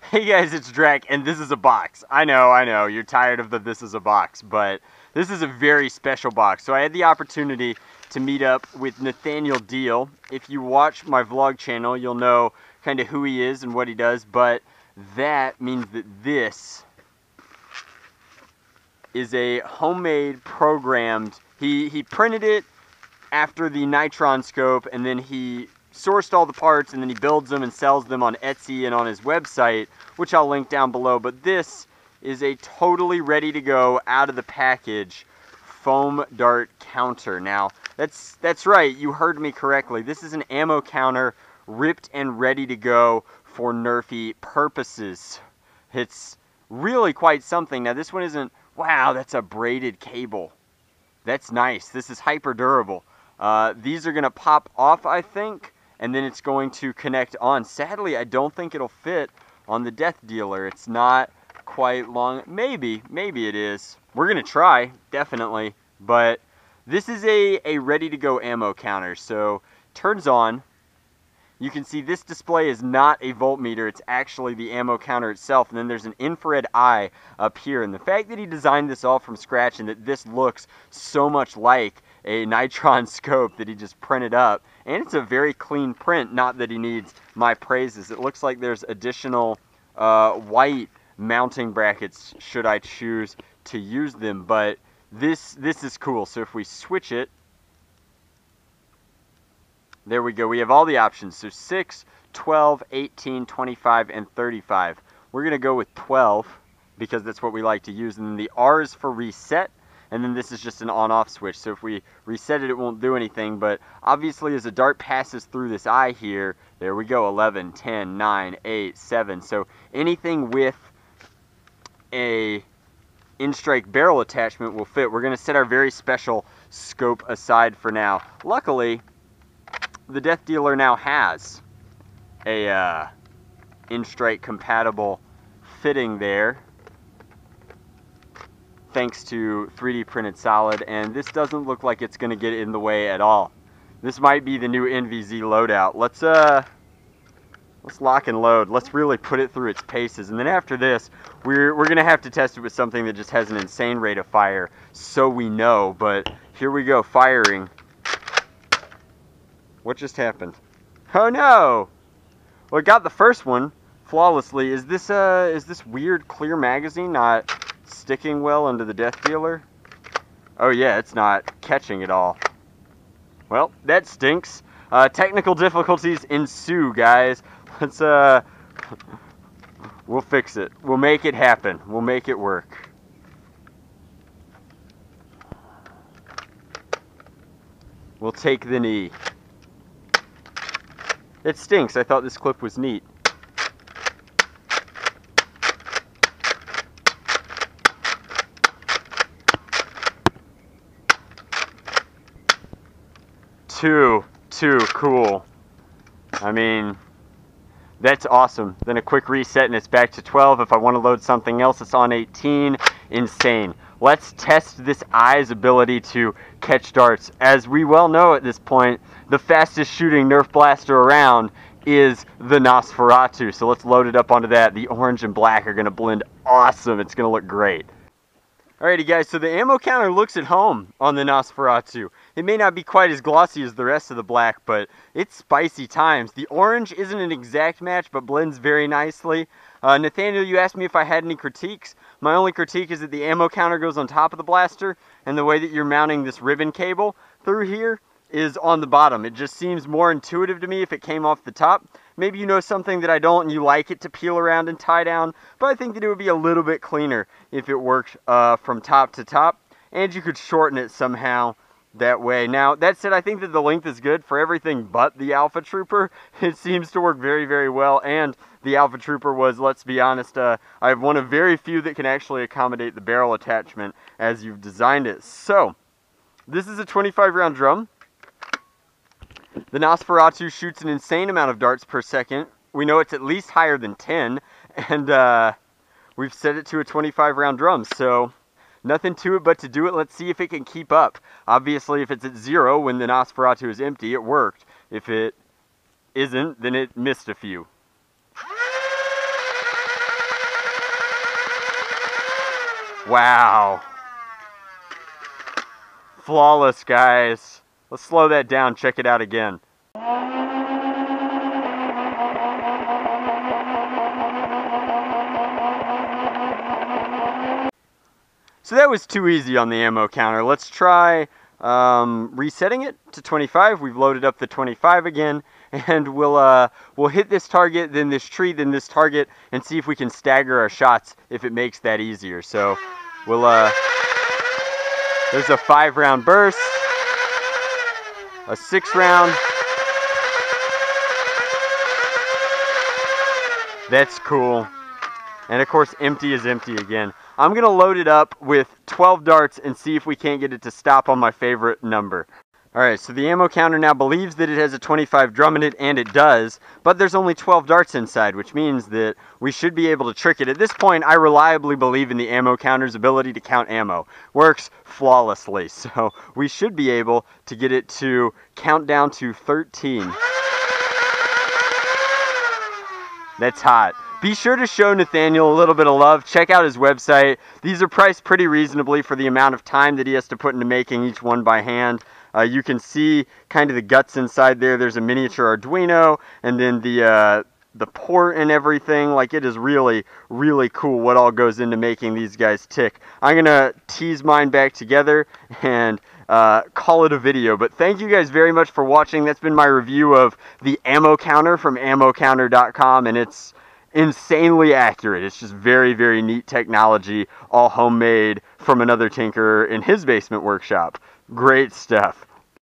Hey guys, it's Drac, and this is a box. I know, you're tired of the this is a box, but this is a very special box. So I had the opportunity to meet up with Nathaniel Deal. If you watch my vlog channel, you'll know kind of who he is and what he does, but that means that this is a homemade programmed, he printed it after the Nitron scope, and then he sourced all the parts, and then he builds them and sells them on Etsy and on his website, which I'll link down below. But this is a totally ready to go, out of the package foam dart counter. Now that's right, you heard me correctly. This is an ammo counter ripped and ready to go for Nerfy purposes. It's really quite something. Now this one isn't, wow, that's a braided cable. That's nice. This is hyper durable. These are gonna pop off, I think, and then it's going to connect on. Sadly, I don't think it'll fit on the Death Dealer. It's not quite long. Maybe it is. We're gonna try, definitely. But this is a ready-to-go ammo counter. So, turns on. You can see this display is not a voltmeter. It's actually the ammo counter itself. And then there's an infrared eye up here. And the fact that he designed this all from scratch and that this looks so much like a Nitron scope that he just printed up, and it's a very clean print, not that he needs my praises. It looks like there's additional white mounting brackets should I choose to use them, but this is cool. So if we switch it, there we go. We have all the options. So 6, 12, 18, 25, and 35. We're going to go with 12 because that's what we like to use. And then the R is for reset. And then this is just an on-off switch. So if we reset it, it won't do anything. But obviously as a dart passes through this eye here, there we go, 11, 10, 9, 8, 7. So anything with a in-strike barrel attachment will fit. We're going to set our very special scope aside for now. Luckily, the Death Dealer now has a in-strike compatible fitting there, thanks to 3D printed solid, and this doesn't look like it's going to get in the way at all. This might be the new NVZ loadout. Let's lock and load. Let's really put it through its paces, and then after this, we're going to have to test it with something that just has an insane rate of fire, so we know. But here we go, firing. What just happened? Oh no! Well, it got the first one flawlessly. Is this weird clear magazine not sticking well into the Death Dealer? Oh yeah, it's not catching at all. Well, that stinks. Technical difficulties ensue, guys. Let's we'll fix it. We'll make it happen. We'll make it work. We'll take the knee. It stinks. I thought this clip was neat. Too cool. I mean, that's awesome. Then a quick reset and it's back to 12. If I want to load something else, it's on 18. Insane. Let's test this eye's ability to catch darts. As we well know at this point, the fastest shooting Nerf blaster around is the Nosferatu. So let's load it up onto that. The orange and black are going to blend awesome. It's going to look great. Alrighty guys, so the ammo counter looks at home on the Nosferatu. It may not be quite as glossy as the rest of the black, but it's spicy times. The orange isn't an exact match, but blends very nicely. Nathaniel, you asked me if I had any critiques. My only critique is that the ammo counter goes on top of the blaster, and the way that you're mounting this ribbon cable through here is on the bottom. It just seems more intuitive to me if it came off the top. Maybe you know something that I don't and you like it to peel around and tie down, but I think that it would be a little bit cleaner if it worked from top to top, and you could shorten it somehow that way. Now, that said, I think that the length is good for everything but the Alpha Trooper. It seems to work very, very well, and the Alpha Trooper was, let's be honest, I have one of very few that can actually accommodate the barrel attachment as you've designed it. So, this is a 25-round drum. The Nosferatu shoots an insane amount of darts per second. We know it's at least higher than 10, and we've set it to a 25-round drum. So nothing to it but to do it. Let's see if it can keep up. Obviously, if it's at 0 when the Nosferatu is empty, it worked. If it isn't, then it missed a few. Wow. Flawless, guys. Let's slow that down, check it out again. So that was too easy on the ammo counter. Let's try resetting it to 25. We've loaded up the 25 again, and we'll hit this target, then this tree, then this target, and see if we can stagger our shots if it makes that easier. So we'll there's a 5-round burst, a 6-round. That's cool. And of course, empty is empty again. I'm going to load it up with 12 darts and see if we can't get it to stop on my favorite number. Alright, so the ammo counter now believes that it has a 25 drum in it, and it does, but there's only 12 darts inside, which means that we should be able to trick it. At this point, I reliably believe in the ammo counter's ability to count ammo. Works flawlessly, so we should be able to get it to count down to 13. That's hot. Be sure to show Nathaniel a little bit of love. Check out his website. These are priced pretty reasonably for the amount of time that he has to put into making each one by hand. You can see kind of the guts inside there. There's a miniature Arduino, and then the port and everything. Like, it is really, really cool what all goes into making these guys tick. I'm going to tease mine back together and call it a video. But thank you guys very much for watching. That's been my review of the ammo counter from ammocounter.com, and it's insanely accurate. It's just very, very neat technology, all homemade from another tinkerer in his basement workshop. Great stuff.